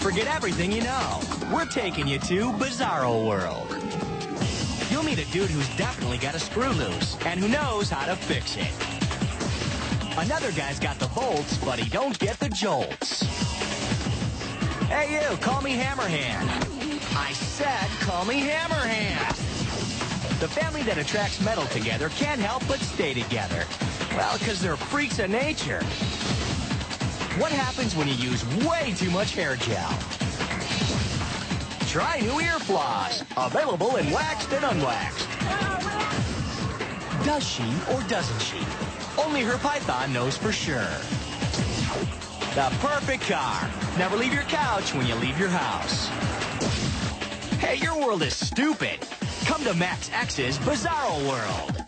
forget everything you know. We're taking you to Bizarro World. You'll meet a dude who's definitely got a screw loose and who knows how to fix it. Another guy's got the bolts, but he don't get the jolts. Hey you, call me Hammerhand. I said call me Hammerhand. The family that attracts metal together can't help but stay together. Well, because they're freaks of nature. What happens when you use way too much hair gel? Try new ear floss, available in waxed and unwaxed. Does she or doesn't she? Only her python knows for sure. The perfect car. Never leave your couch when you leave your house. Hey, your world is stupid. Come to Max X's Bizarro World.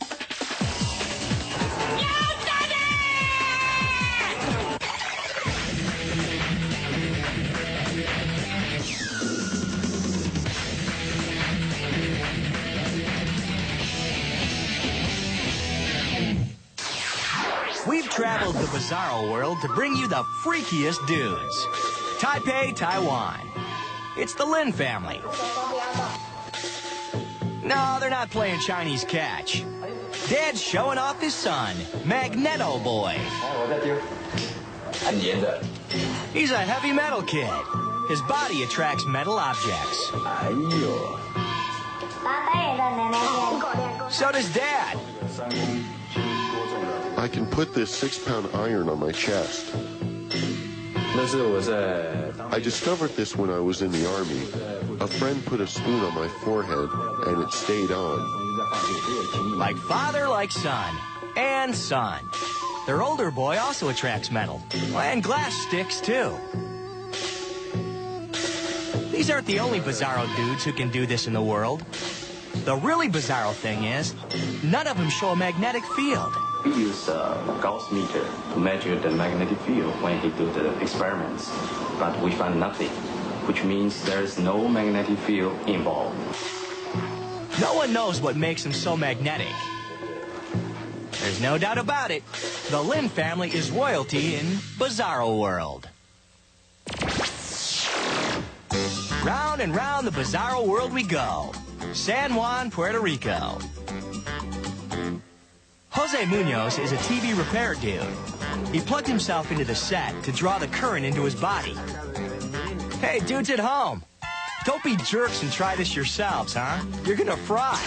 We've traveled the Bizarro World to bring you the freakiest dudes. Taipei, Taiwan. It's the Lin family. No, they're not playing Chinese catch. Dad's showing off his son, Magneto Boy. He's a heavy metal kid. His body attracts metal objects. So does Dad. I can put this 6-pound iron on my chest. I discovered this when I was in the Army. A friend put a spoon on my forehead, and it stayed on. Like father, like son. And son. Their older boy also attracts metal. And glass sticks, too. These aren't the only Bizarro dudes who can do this in the world. The really bizarro thing is, none of them show a magnetic field. We use a Gauss meter to measure the magnetic field when he do the experiments, but we found nothing, which means there is no magnetic field involved. No one knows what makes him so magnetic. There's no doubt about it. The Lin family is royalty in Bizarro World. Round and round the Bizarro World we go. San Juan, Puerto Rico. Jose Munoz is a TV repair dude. He plugged himself into the set to draw the current into his body. Hey, dudes at home, don't be jerks and try this yourselves, huh? You're gonna fry.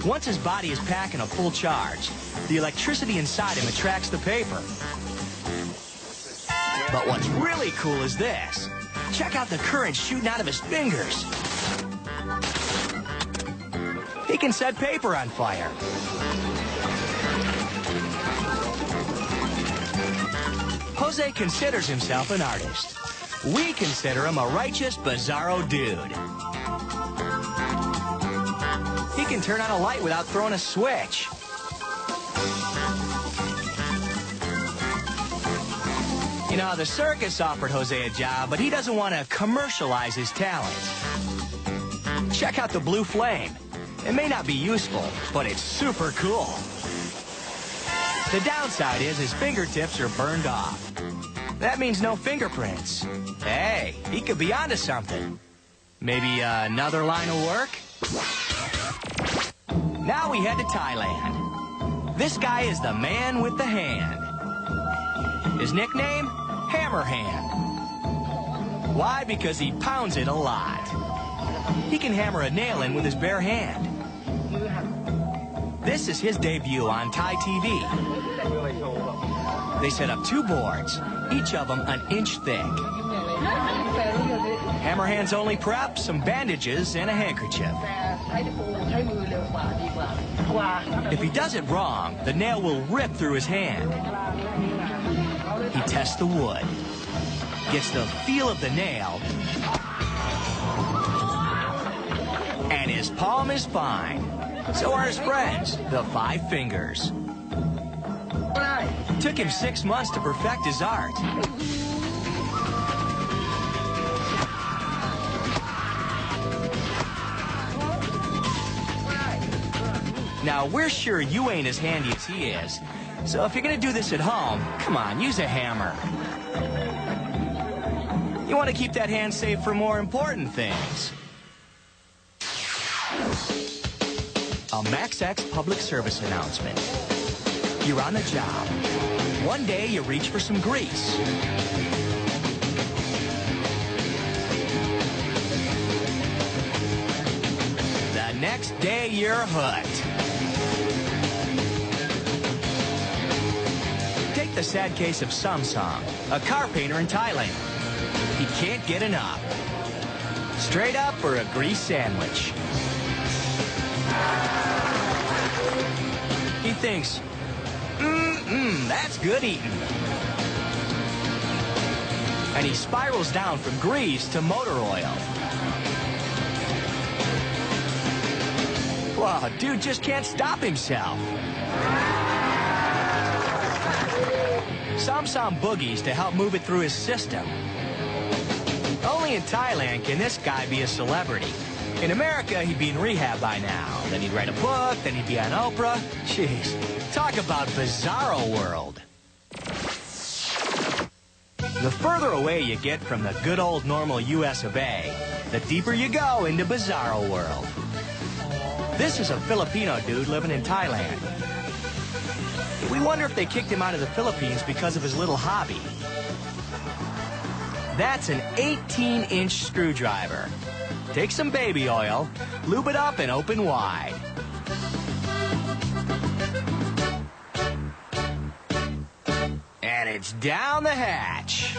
Once his body is packing a full charge, the electricity inside him attracts the paper. But what's really cool is this. Check out the current shooting out of his fingers. He can set paper on fire. Jose considers himself an artist. We consider him a righteous Bizarro dude. He can turn on a light without throwing a switch. You know, the circus offered Jose a job, but he doesn't want to commercialize his talent. Check out the blue flame. It may not be useful, but it's super cool. The downside is his fingertips are burned off. That means no fingerprints. Hey, he could be onto something. Maybe another line of work? Now we head to Thailand. This guy is the man with the hand. His nickname? Hammerhand. Why? Because he pounds it a lot. He can hammer a nail in with his bare hand. This is his debut on Thai TV. They set up 2 boards, each of them an inch thick. Hammerhand's only prep, some bandages, and a handkerchief. If he does it wrong, the nail will rip through his hand. He tests the wood, gets the feel of the nail, and his palm is fine. So are his friends, the 5 fingers. Took him 6 months to perfect his art. Now, we're sure you ain't as handy as he is. So if you're gonna do this at home, come on, use a hammer. You want to keep that hand safe for more important things. A MaxX public service announcement. You're on the job. One day you reach for some grease. The next day you're hooked. Take the sad case of Samsung, a car painter in Thailand. He can't get enough. Straight up for a grease sandwich. He thinks, that's good eating. And he spirals down from grease to motor oil. Wow, dude just can't stop himself. Samsung boogies to help move it through his system. Only in Thailand can this guy be a celebrity. In America, he'd be in rehab by now. Then he'd write a book, then he'd be on Oprah. Jeez, talk about Bizarro world. The further away you get from the good old normal US of A, the deeper you go into Bizarro world. This is a Filipino dude living in Thailand. We wonder if they kicked him out of the Philippines because of his little hobby. That's an 18-inch screwdriver. Take some baby oil, lube it up, and open wide. And it's down the hatch.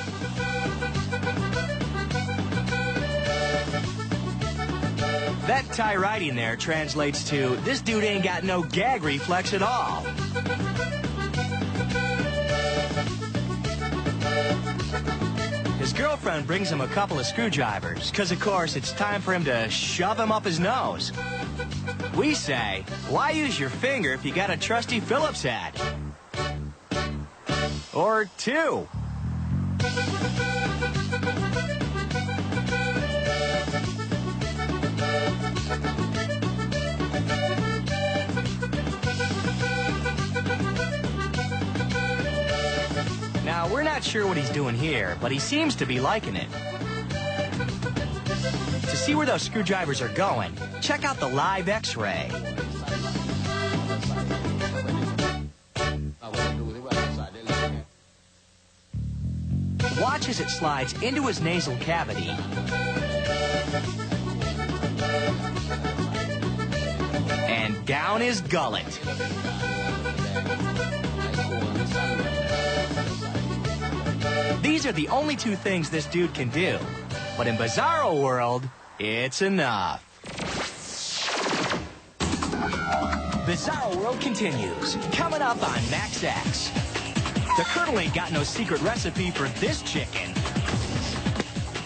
That Thai writing there translates to, this dude ain't got no gag reflex at all. His girlfriend brings him a couple of screwdrivers, because of course it's time for him to shove him up his nose. We say, why use your finger if you got a trusty Phillips head? Or two. Now, we're not sure what he's doing here, but he seems to be liking it. To see where those screwdrivers are going, check out the live X-ray. Watch as it slides into his nasal cavity. And down his gullet. These are the only two things this dude can do. But in Bizarro world, it's enough. Bizarro world continues. Coming up on MaxX. The Colonel ain't got no secret recipe for this chicken.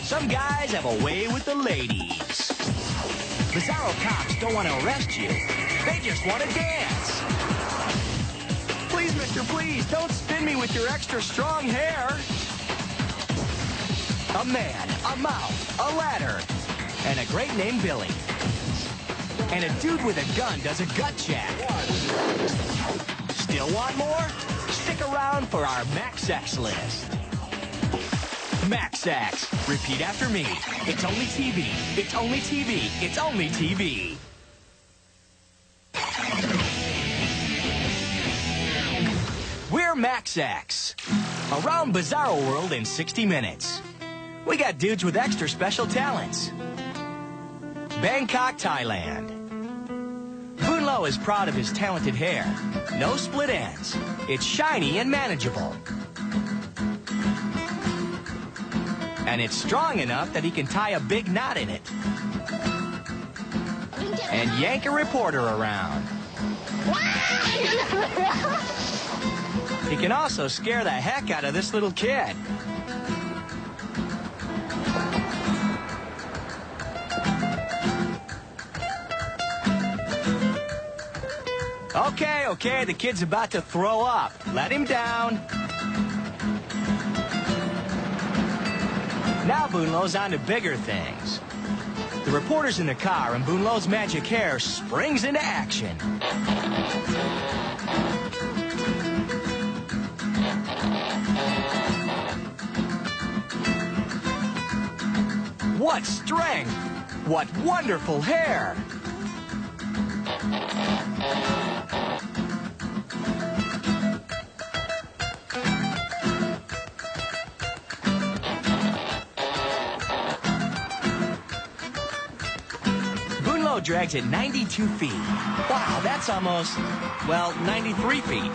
Some guys have a way with the ladies. Bizarro cops don't want to arrest you. They just want to dance. Please, mister, please, don't spin me with your extra strong hair. A man, a mouth, a ladder, and a great name Billy. And a dude with a gun does a gut check. Still want more? Stick around for our MaxX list. MaxX. Repeat after me. It's only TV. It's only TV. It's only TV. We're MaxX. Around Bizarro world in 60 minutes. We got dudes with extra special talents. Bangkok, Thailand. Bunlo is proud of his talented hair. No split ends. It's shiny and manageable. And it's strong enough that he can tie a big knot in it. And yank a reporter around. He can also scare the heck out of this little kid. Okay, the kid's about to throw up. Let him down. Now Bunlo's on to bigger things. The reporter's in the car, and Bunlo's magic hair springs into action. What strength! What wonderful hair! Drags at 92 feet. Wow, that's almost, well, 93 feet.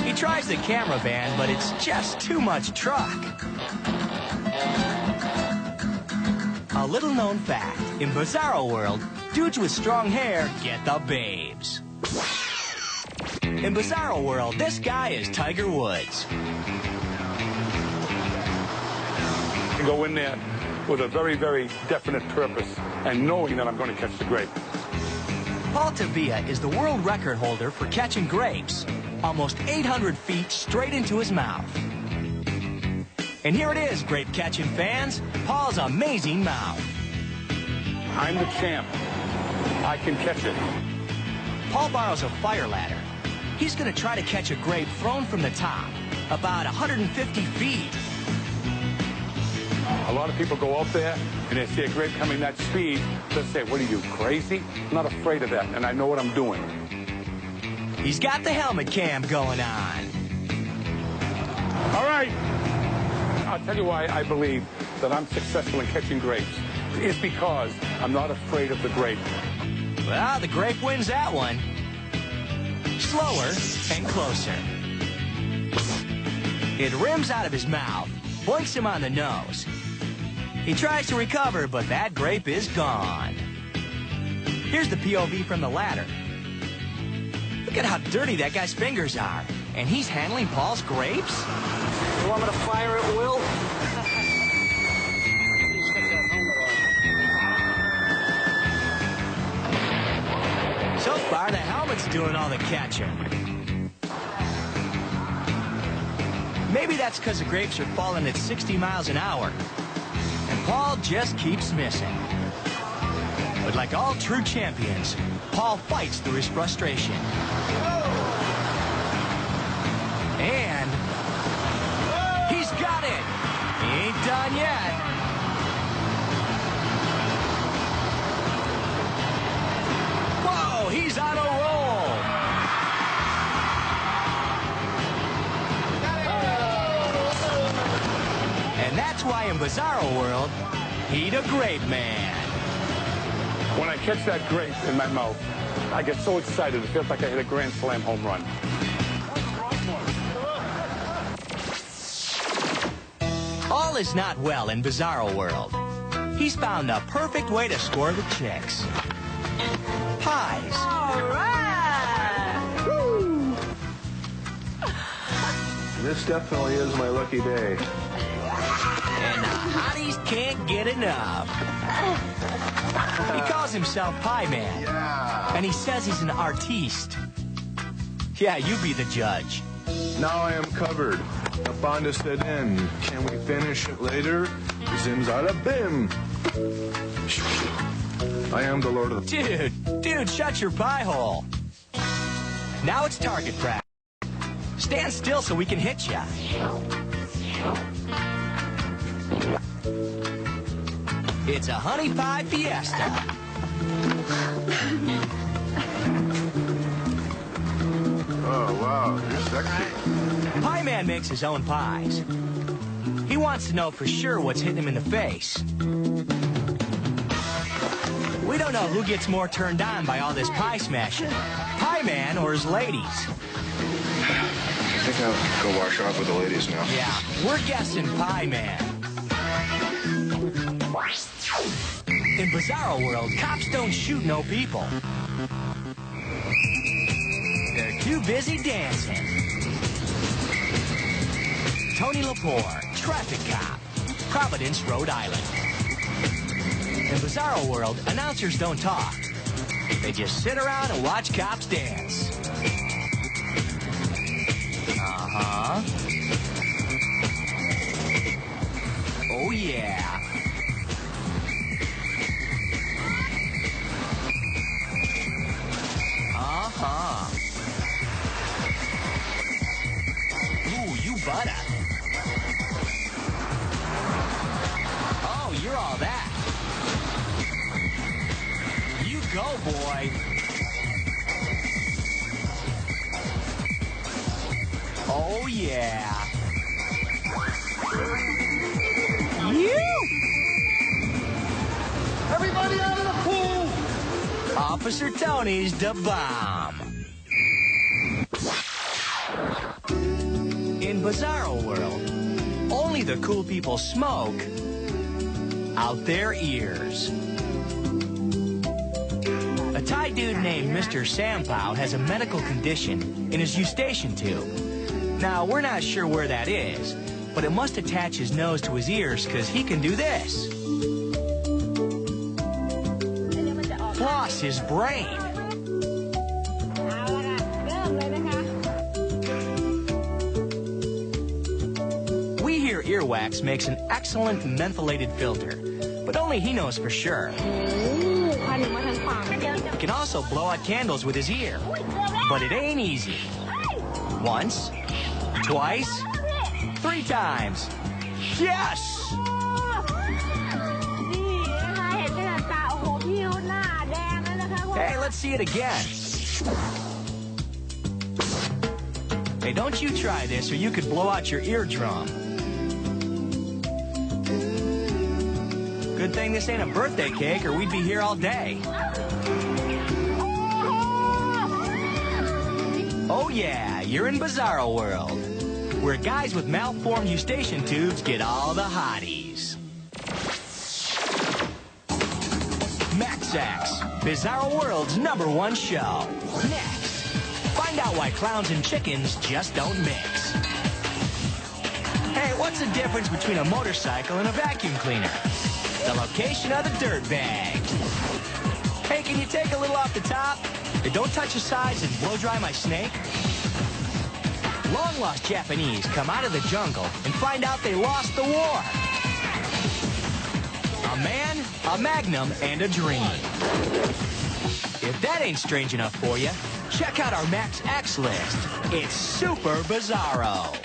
He tries the camera van, but it's just too much truck. A little known fact, in Bizarro World, dudes with strong hair get the babes. In Bizarro World, this guy is Tiger Woods. You go in there with a very, very definite purpose and knowing that I'm going to catch the grape. Paul Tavia is the world record holder for catching grapes, almost 800 feet straight into his mouth. And here it is, grape catching fans, Paul's amazing mouth. I'm the champ. I can catch it. Paul borrows a fire ladder. He's going to try to catch a grape thrown from the top, about 150 feet. A lot of people go out there and they see a grape coming that speed. They'll say, what are you, crazy? I'm not afraid of that, and I know what I'm doing. He's got the helmet cam going on. All right. I'll tell you why I believe that I'm successful in catching grapes. It's because I'm not afraid of the grape. Well, the grape wins that one. Slower and closer. It rims out of his mouth, boinks him on the nose. He tries to recover, but that grape is gone. Here's the POV from the ladder. Look at how dirty that guy's fingers are. And he's handling Paul's grapes? You want me to fire at will? So far, the helmet's doing all the catching. Maybe that's because the grapes are falling at 60 miles an hour. And Paul just keeps missing. But like all true champions, Paul fights through his frustration. And he's got it. He ain't done yet. Whoa, he's on a roll. And that's why in Bizarro World, he the grape man. When I catch that grape in my mouth, I get so excited. It feels like I hit a grand slam home run. All is not well in Bizarro World. He's found the perfect way to score the chicks. Pies. All right! Woo! This definitely is my lucky day. And the hotties can't get enough. He calls himself Pie Man. Yeah. And he says he's an artiste. Yeah, you be the judge. Now I am covered. The bond is set in. Can we finish it later? Zim's out of bim. I am the Lord of the... Dude, shut your pie hole. Now it's target practice. Stand still so we can hit ya. It's a honey pie fiesta. Oh, wow. You're sexy. Pie Man makes his own pies. He wants to know for sure what's hitting him in the face. We don't know who gets more turned on by all this pie smashing, Pie Man or his ladies. I think I'll go wash off with the ladies now. Yeah, we're guessing Pie Man. In Bizarro World, cops don't shoot no people. They're too busy dancing. Tony Lepore, traffic cop, Providence, Rhode Island. In Bizarro World, announcers don't talk. They just sit around and watch cops dance. Uh-huh. Oh, yeah. Uh-huh. Ooh, you butter. Oh, yeah. You! Everybody out of the pool! Officer Tony's the bomb. In Bizarro World, only the cool people smoke out their ears. A Thai dude named Mr. Sampow has a medical condition in his eustachian tube. Now, we're not sure where that is, but it must attach his nose to his ears because he can do this. Floss his brain. We hear earwax makes an excellent mentholated filter, but only he knows for sure. He can also blow out candles with his ear, but it ain't easy. Once, twice, 3 times. Yes! Hey, let's see it again. Hey, don't you try this or you could blow out your eardrum. Good thing this ain't a birthday cake or we'd be here all day. Oh yeah, you're in Bizarro World, where guys with malformed eustachian tubes get all the hotties. MaxX, Bizarro World's #1 show. Next, find out why clowns and chickens just don't mix. Hey, what's the difference between a motorcycle and a vacuum cleaner? The location of the dirt bag. Hey, can you take a little off the top? Hey, don't touch the sides and blow dry my snake. Long-lost Japanese come out of the jungle and find out they lost the war. A man, a magnum, and a dream. If that ain't strange enough for you, check out our MaxX list. It's super bizarro.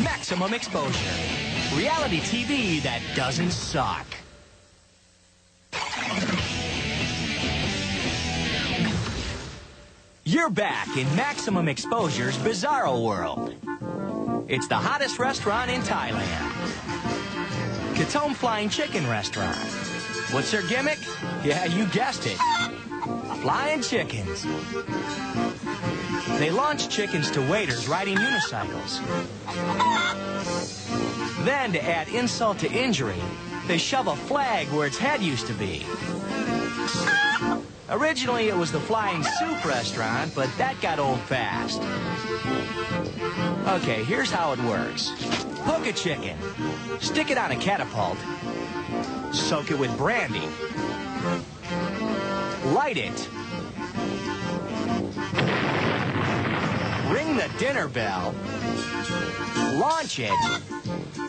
Maximum exposure. Reality TV that doesn't suck. You're back in Maximum Exposure's Bizarro World. It's the hottest restaurant in Thailand. Katome Flying Chicken Restaurant. What's their gimmick? Yeah, you guessed it. Flying chickens. They launch chickens to waiters riding unicycles. Then, to add insult to injury, they shove a flag where its head used to be. Originally, it was the Flying Soup Restaurant, but that got old fast. Okay, here's how it works. Hook a chicken. Stick it on a catapult. Soak it with brandy. Light it. Ring the dinner bell. Launch it.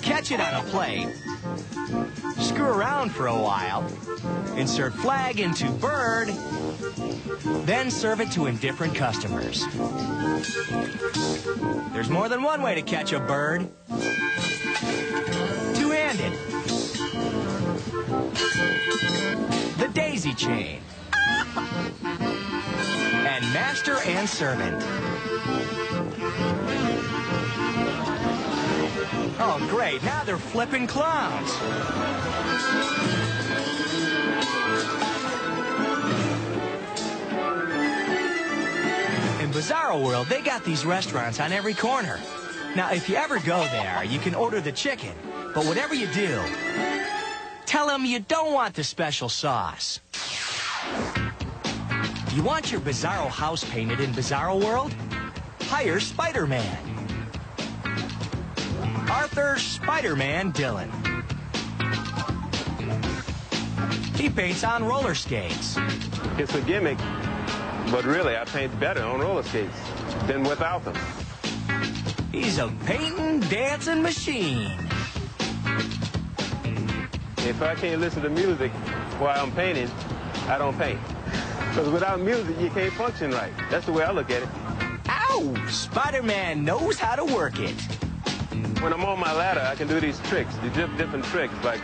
Catch it on a plate. Screw around for a while. Insert flag into bird. Then serve it to indifferent customers. There's more than one way to catch a bird. Two-handed. The daisy chain. And master and servant. Oh, great. Now they're flipping clowns. In Bizarro World, they got these restaurants on every corner. Now, if you ever go there, you can order the chicken. But whatever you do, tell them you don't want the special sauce. You want your Bizarro house painted in Bizarro World? Hire Spider-Man. Arthur Spider-Man Dillon. He paints on roller skates. It's a gimmick, but really I paint better on roller skates than without them. He's a painting, dancing machine. If I can't listen to music while I'm painting, I don't paint. Because without music, you can't function right. That's the way I look at it. Ow! Spider-Man knows how to work it. When I'm on my ladder, I can do these tricks, these different tricks, like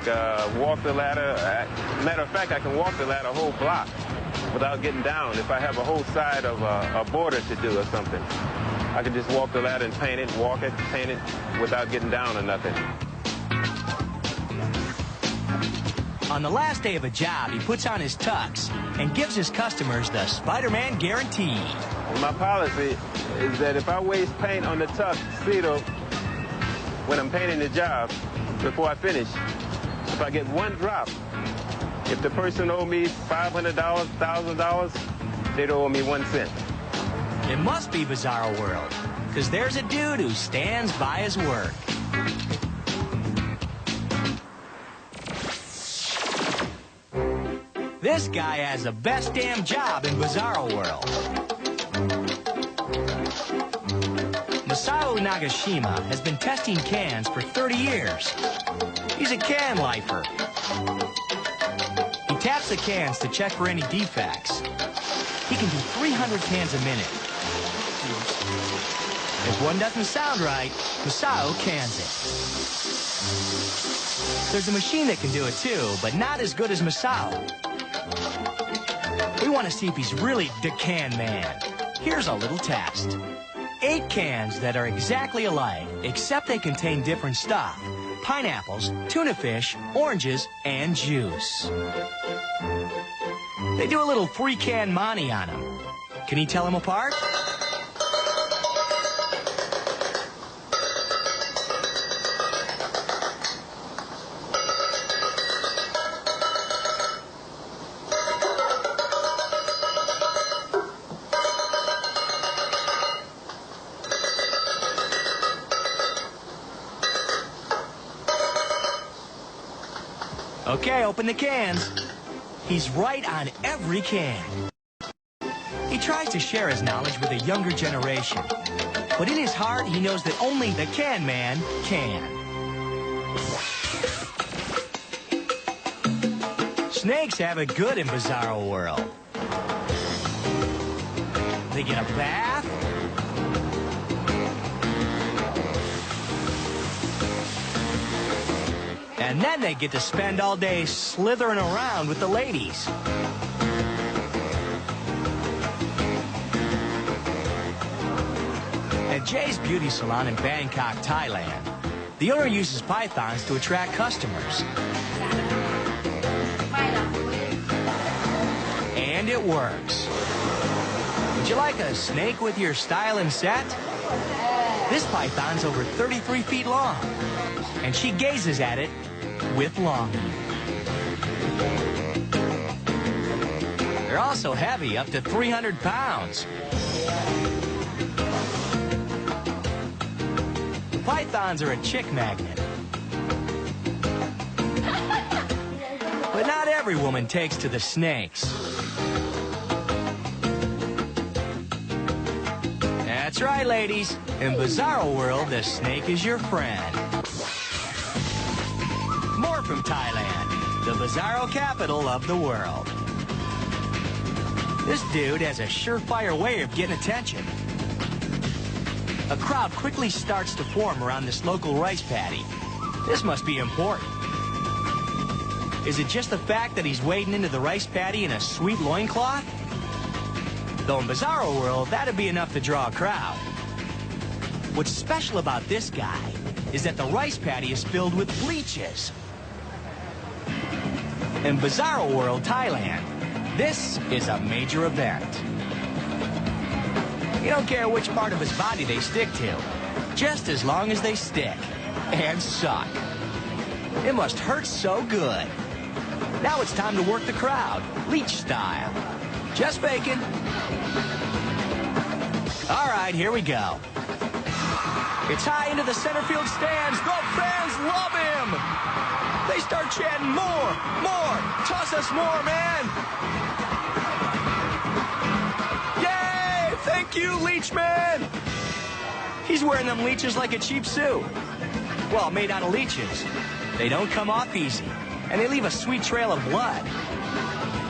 walk the ladder. Matter of fact, I can walk the ladder a whole block without getting down if I have a whole side of a border to do or something. I could just walk the ladder and paint it, walk it, paint it without getting down or nothing. On the last day of a job, he puts on his tux and gives his customers the Spider-Man guarantee. My policy is that if I waste paint on the tuxedo when I'm painting the job before I finish, if I get one drop, if the person owed me $500, $1,000, they don't owe me 1 cent. It must be Bizarro World, because there's a dude who stands by his work. This guy has the best damn job in Bizarro World. Masao Nagashima has been testing cans for 30 years. He's a can lifer. He taps the cans to check for any defects. He can do 300 cans a minute. If one doesn't sound right, Masao cans it. There's a machine that can do it too, but not as good as Masao. We want to see if he's really the can man. Here's a little test. 8 cans that are exactly alike, except they contain different stuff. Pineapples, tuna fish, oranges, and juice. They do a little 3-can Monty on them. Can he tell them apart? Okay, open the cans. He's right on every can. He tries to share his knowledge with a younger generation. But in his heart, he knows that only the can man can. Snakes have it good in Bizarro World. They get a bath. And then they get to spend all day slithering around with the ladies. At Jay's Beauty Salon in Bangkok, Thailand, the owner uses pythons to attract customers. And it works. Would you like a snake with your styling set? This python's over 33 feet long, and she gazes at it with longing. They're also heavy, up to 300 pounds. The pythons are a chick magnet. But not every woman takes to the snakes. That's right, ladies. In Bizarro World, the snake is your friend. More from Thailand, the Bizarro capital of the world. This dude has a surefire way of getting attention. A crowd quickly starts to form around this local rice paddy. This must be important. Is it just the fact that he's wading into the rice paddy in a sweet loincloth? Though in Bizarro World, that'd be enough to draw a crowd. What's special about this guy is that the rice paddy is filled with bleaches. In Bizarro World, Thailand, this is a major event. You don't care which part of his body they stick to, just as long as they stick and suck. It must hurt so good. Now it's time to work the crowd, leech style. Just faking. All right, here we go. It's high into the center field stands. The fans love him. They start chanting, more, more, toss us more, man. Yay, thank you, Leech Man. He's wearing them leeches like a cheap suit. Well, made out of leeches. They don't come off easy, and they leave a sweet trail of blood.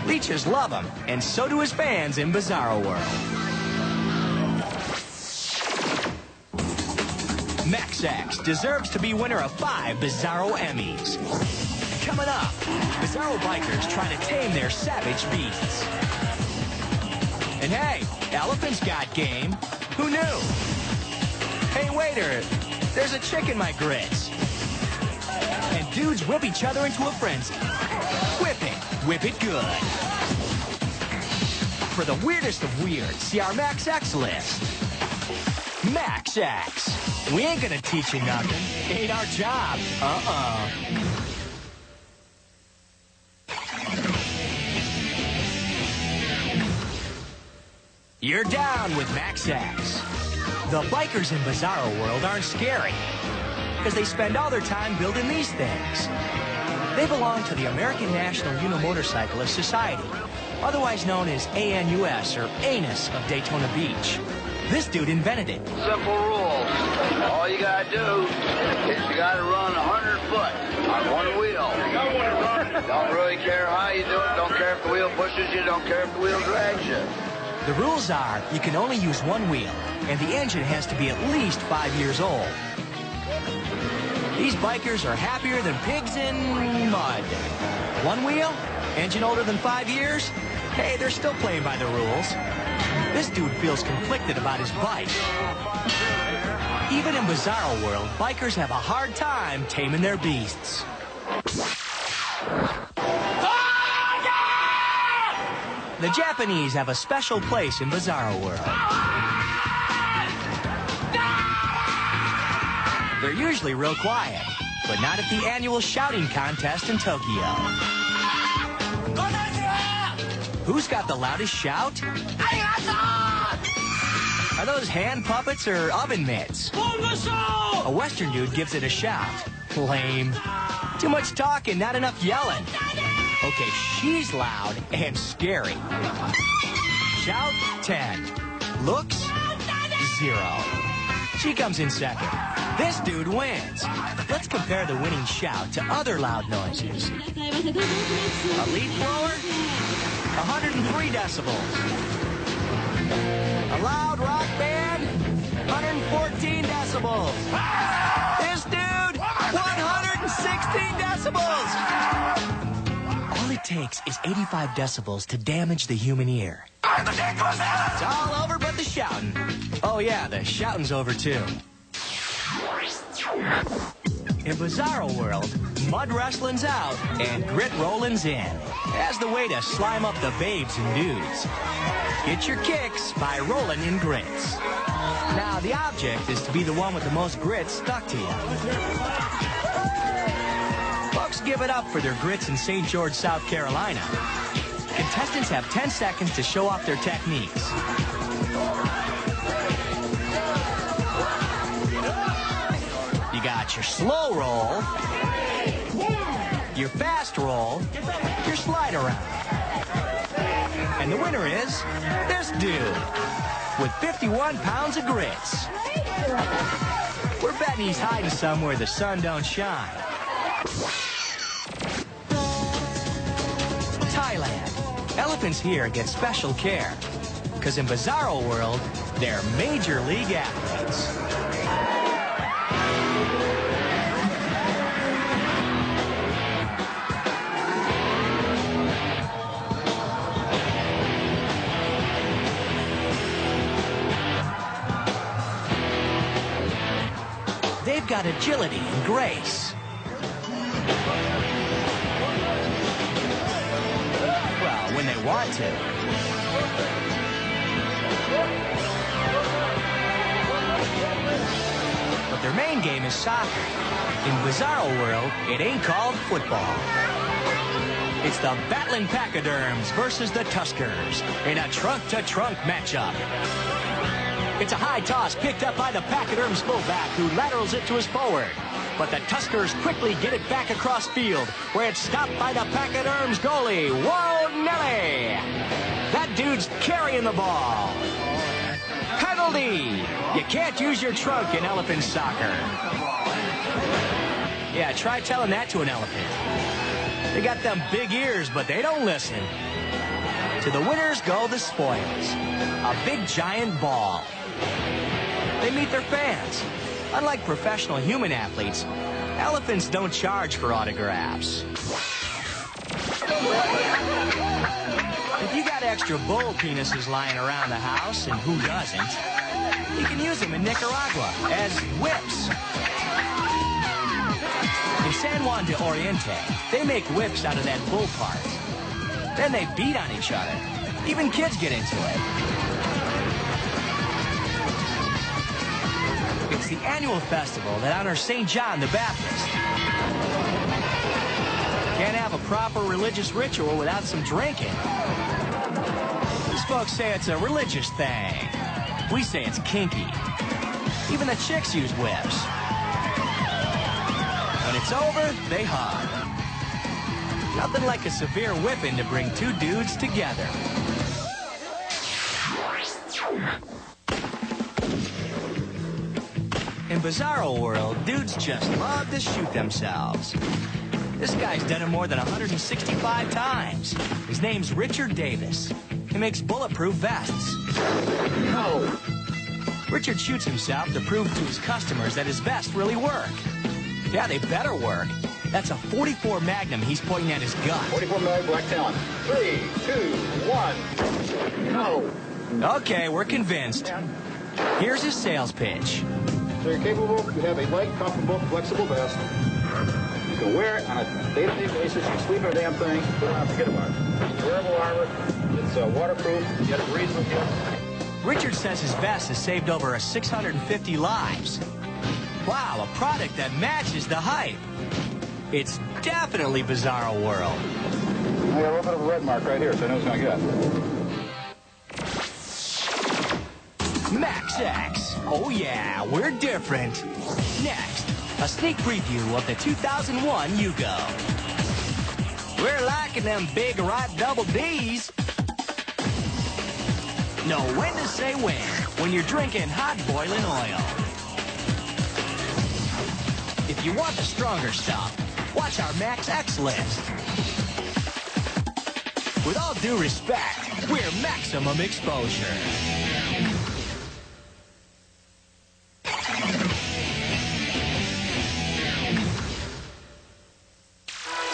Leeches love him, and so do his fans in Bizarro World. Max X deserves to be winner of 5 Bizarro Emmys. Coming up, Bizarro bikers try to tame their savage beasts. And hey, elephants got game. Who knew? Hey, waiter, there's a chick in my grits. And dudes whip each other into a frenzy. Whip it good. For the weirdest of weird, see our Max X list. Max X. We ain't gonna teach you nothing. Ain't our job. You're down with Max X. The bikers in Bizarro World aren't scary, because they spend all their time building these things. They belong to the American National Unimotorcyclist Society, otherwise known as ANUS, or ANUS, of Daytona Beach. This dude invented it. Simple rules. All you gotta do is you gotta run 100 foot on one wheel. Don't really care how you do it. Don't care if the wheel pushes you. Don't care if the wheel drags you. The rules are you can only use one wheel, and the engine has to be at least 5 years old. These bikers are happier than pigs in mud. One wheel? Engine older than 5 years? Hey, they're still playing by the rules. This dude feels conflicted about his bike. Even in Bizarro World, bikers have a hard time taming their beasts. The Japanese have a special place in Bizarro World. They're usually real quiet, but not at the annual shouting contest in Tokyo. Who's got the loudest shout? Are those hand puppets or oven mitts? A Western dude gives it a shout. Lame. Too much talking, not enough yelling. Okay, she's loud and scary. Shout, 10. Looks, 0. She comes in second. This dude wins. Let's compare the winning shout to other loud noises. A leaf blower, 103 decibels. A loud rock band, 114 decibels. This dude, 116 decibels. All it takes is 85 decibels to damage the human ear. It's all over but the shouting. Oh yeah, the shouting's over too. In Bizarro World, mud wrestling's out and grit rolling's in, as the way to slime up the babes and dudes. Get your kicks by rolling in grits. Now, the object is to be the one with the most grits stuck to you. Folks give it up for their grits in St. George, South Carolina. Contestants have 10 seconds to show off their techniques. You got your slow roll, your fast roll, your slide around. And the winner is this dude with 51 pounds of grits. We're betting he's hiding somewhere the sun don't shine. Thailand. Elephants here get special care, because in Bizarro World, they're major league athletes. They've got agility and grace. Well, when they want to. But their main game is soccer. In Bizarro World, it ain't called football. It's the battling pachyderms versus the Tuskers in a trunk-to-trunk matchup. It's a high toss picked up by the pachyderms fullback who laterals it to his forward. But the Tuskers quickly get it back across field, where it's stopped by the pachyderms goalie, Whoa Nelly! That dude's carrying the ball. Penalty! You can't use your trunk in elephant soccer. Yeah, try telling that to an elephant. They got them big ears, but they don't listen. To the winners go the spoils. A big giant ball. They meet their fans. Unlike professional human athletes, elephants don't charge for autographs. If you got extra bull penises lying around the house, and who doesn't, You can use them in Nicaragua as whips. In San Juan de Oriente, they make whips out of that bull part. Then they beat on each other. Even kids get into it. It's the annual festival that honors St. John the Baptist. Can't have a proper religious ritual without some drinking. These folks say it's a religious thing. We say it's kinky. Even the chicks use whips. When it's over, they hug. Nothing like a severe whipping to bring two dudes together. In Bizarro World, dudes just love to shoot themselves. This guy's done it more than 165 times. His name's Richard Davis. He makes bulletproof vests. No. Richard shoots himself to prove to his customers that his vests really work. Yeah, they better work. That's a 44 Magnum he's pointing at his gun. 44 Mag, Black Talon. 3, 2, 1. No. Okay, we're convinced. Here's his sales pitch. So you're capable, you have a light, comfortable, flexible vest. You can wear it on a day-to-day basis. You sleep in a damn thing. You don't have to forget about it. It's wearable armor. It's waterproof. You got to breathe with you. Richard says his vest has saved over 650 lives. Wow, a product that matches the hype. It's definitely Bizarro World. I got a little bit of a red mark right here, so I know it's going to get. Max X. Oh yeah, we're different. Next, a sneak preview of the 2001 Yugo. We're liking them big ripe double Ds. Know when to say when you're drinking hot boiling oil. If you want the stronger stuff, watch our Max X list. With all due respect, we're maximum exposure.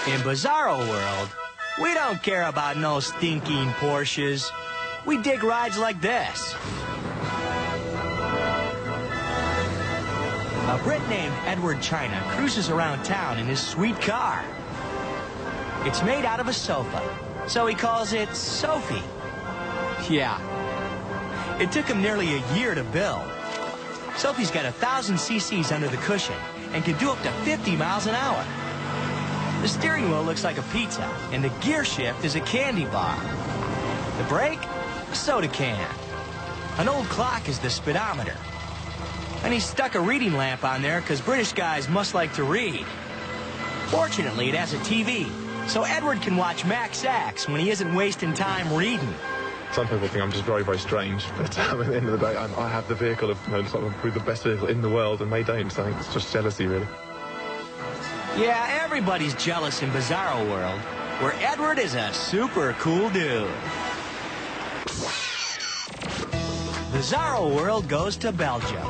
In Bizarro World, we don't care about no stinking Porsches. We dig rides like this. A Brit named Edward China cruises around town in his sweet car. It's made out of a sofa, so he calls it Sophie. Yeah. It took him nearly a year to build. Sophie's got 1,000 cc's under the cushion and can do up to 50 miles an hour. The steering wheel looks like a pizza, and the gear shift is a candy bar. The brake? A soda can. An old clock is the speedometer. And he stuck a reading lamp on there because British guys must like to read. Fortunately, it has a TV, so Edward can watch Max X when he isn't wasting time reading. Some people think I'm just very, very strange, but at the end of the day, I have the vehicle of, probably the best vehicle in the world, and they don't, so it's just jealousy, really. Yeah, everybody's jealous in Bizarro World, where Edward is a super cool dude. Bizarro World goes to Belgium.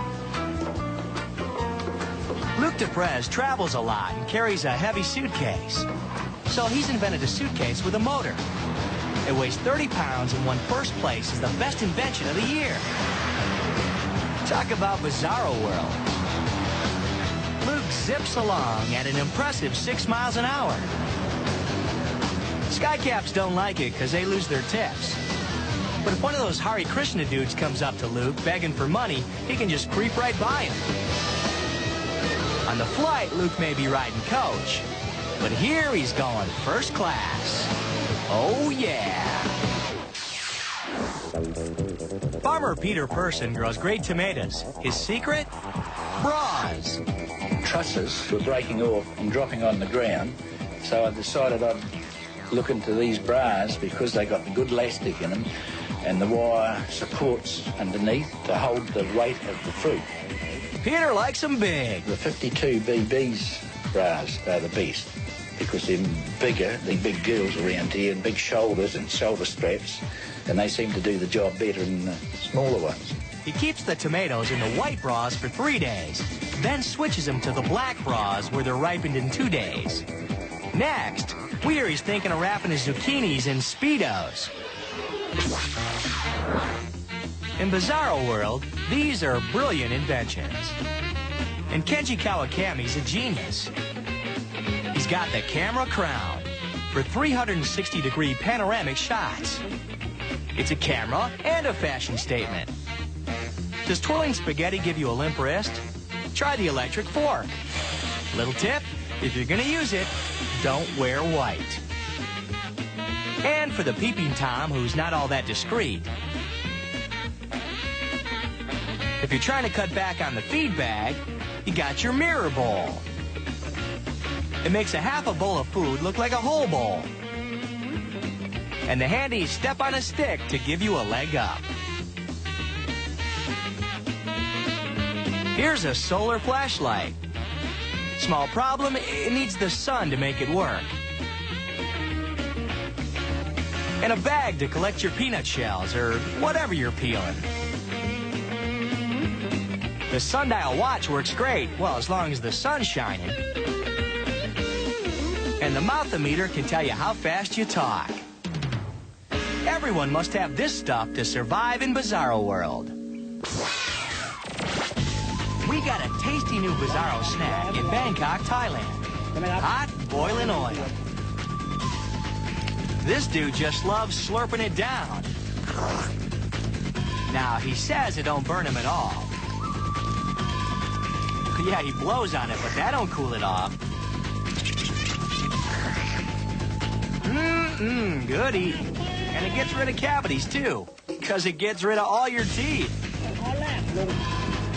Luc Deprez travels a lot and carries a heavy suitcase. So he's invented a suitcase with a motor. It weighs 30 pounds and won first place as the best invention of the year. Talk about Bizarro World. Luke zips along at an impressive 6 miles an hour. Skycaps don't like it because they lose their tips. But if one of those Hare Krishna dudes comes up to Luke begging for money, he can just creep right by him. On the flight, Luke may be riding coach, but here he's going first class. Oh, yeah. Farmer Peter Person grows great tomatoes. His secret? Bras. Trusses were breaking off and dropping on the ground, so I decided I'd look into these bras because they got good elastic in them and the wire supports underneath to hold the weight of the fruit. Peter likes them big. The 52 BB's bras are the best because they're bigger, the big girls around here, and big shoulders and shoulder straps, and they seem to do the job better than the smaller ones. He keeps the tomatoes in the white bras for 3 days, then switches them to the black bras where they're ripened in 2 days. Next, we hear he's thinking of wrapping his zucchinis in Speedos. In Bizarro World, these are brilliant inventions. And Kenji Kawakami's a genius. He's got the camera crown for 360-degree panoramic shots. It's a camera and a fashion statement. Does twirling spaghetti give you a limp wrist? Try the electric fork. Little tip, if you're gonna use it, don't wear white. And for the peeping Tom who's not all that discreet, if you're trying to cut back on the feed bag, you got your mirror bowl. It makes half a bowl of food look like a whole bowl. And the handy step on a stick to give you a leg up. Here's a solar flashlight. Small problem, it needs the sun to make it work. And a bag to collect your peanut shells or whatever you're peeling. The sundial watch works great, well, as long as the sun's shining. And the mouthometer can tell you how fast you talk. Everyone must have this stuff to survive in Bizarro World. We got a tasty new Bizarro snack in Bangkok, Thailand. Hot, boiling oil. This dude just loves slurping it down. Now, he says it don't burn him at all. Yeah, he blows on it, but that don't cool it off. Good eating. And it gets rid of cavities, too, because it gets rid of all your teeth.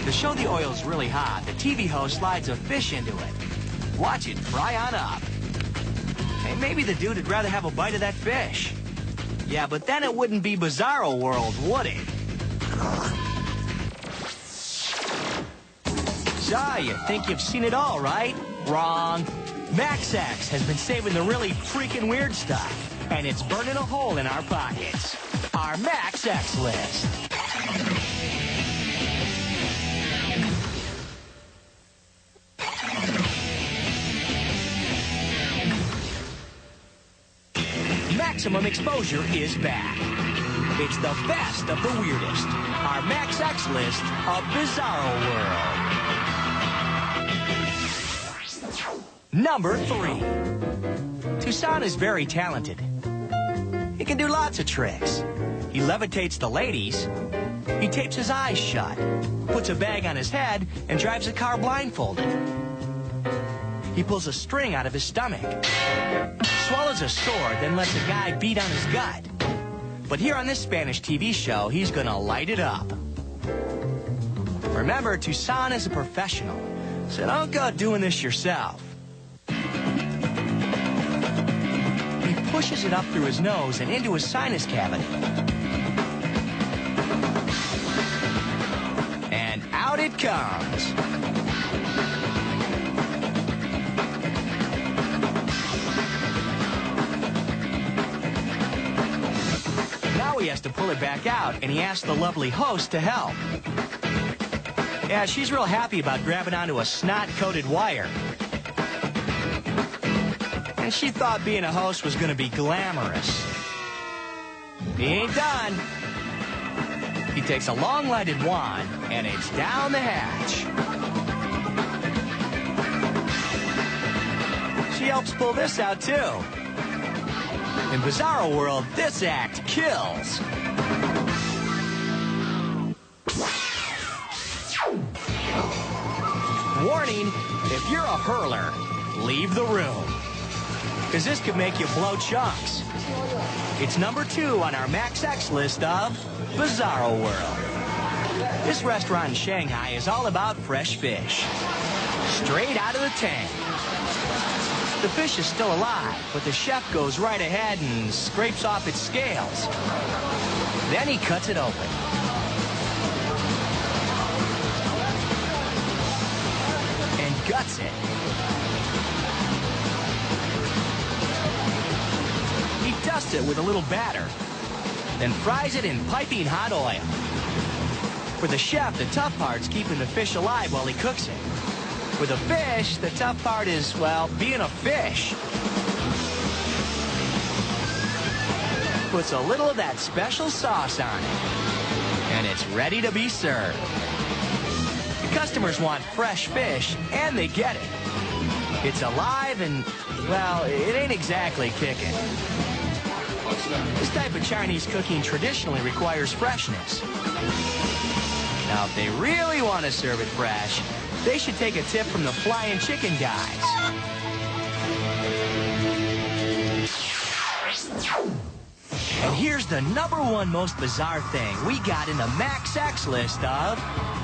To show the oil's really hot, the TV host slides a fish into it. Watch it fry on up. Hey, maybe the dude would rather have a bite of that fish. Yeah, but then it wouldn't be Bizarro World, would it? So, you think you've seen it all, right? Wrong. Max X has been saving the really freaking weird stuff. And it's burning a hole in our pockets. Our Max X list. Maximum Exposure is back. It's the best of the weirdest. Our Max X list of Bizarro World. Number 3. Tucson is very talented. He can do lots of tricks. He levitates the ladies. He tapes his eyes shut, puts a bag on his head, and drives a car blindfolded. He pulls a string out of his stomach, swallows a sword, then lets a guy beat on his gut. But here on this Spanish TV show, he's gonna light it up. Remember, Tucson is a professional, so don't go doing this yourself. He pushes it up through his nose and into his sinus cavity. And out it comes. Now he has to pull it back out, and he asks the lovely host to help. Yeah, she's real happy about grabbing onto a snot-coated wire. And she thought being a host was going to be glamorous. He ain't done. He takes a long-lighted wand, and it's down the hatch. She helps pull this out, too. In Bizarro World, this act kills. Warning, if you're a hurler, leave the room. Because this could make you blow chunks. It's number 2 on our Max X list of Bizarro World. This restaurant in Shanghai is all about fresh fish. Straight out of the tank. The fish is still alive, but the chef goes right ahead and scrapes off its scales. Then he cuts it open. And guts it. He dusts it with a little batter, then fries it in piping hot oil. For the chef, the tough part's keeping the fish alive while he cooks it. For the fish, the tough part is, well, being a fish. Puts a little of that special sauce on it. And and it's ready to be served. The customers want fresh fish, and they get it. It's alive and, well, it ain't exactly kicking. This type of Chinese cooking traditionally requires freshness. Now, if they really want to serve it fresh, they should take a tip from the flying chicken guys. And here's the #1 most bizarre thing we got in the Max X list of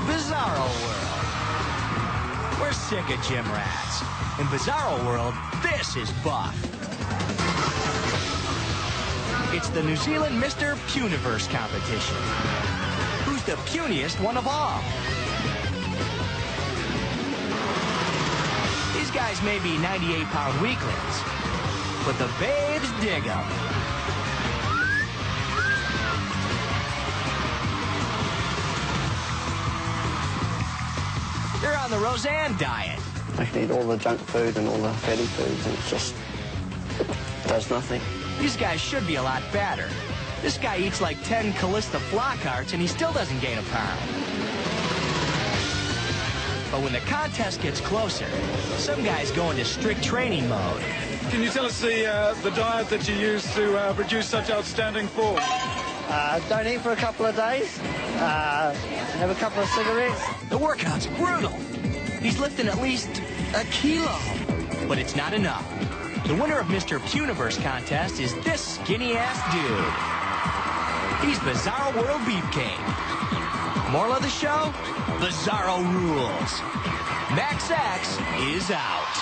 Bizarro World. We're sick of gym rats. In Bizarro World, this is Buff. It's the New Zealand Mr. Puniverse competition. Who's the puniest one of all? These guys may be 98-pound weaklings, but the babes dig them. They're on the Roseanne diet. I can eat all the junk food and all the fatty foods, and it just does nothing. These guys should be a lot fatter. This guy eats like 10 Callista Flockharts, and he still doesn't gain a pound. But when the contest gets closer, some guys go into strict training mode. Can you tell us the diet that you use to produce such outstanding form? Don't eat for a couple of days. Have a couple of cigarettes. The workout's brutal. He's lifting at least a kilo. But it's not enough. The winner of Mr. Puniverse contest is this skinny-ass dude. He's Bizarro World Beefcake. Moral of the show? Bizarro rules. Max X is out.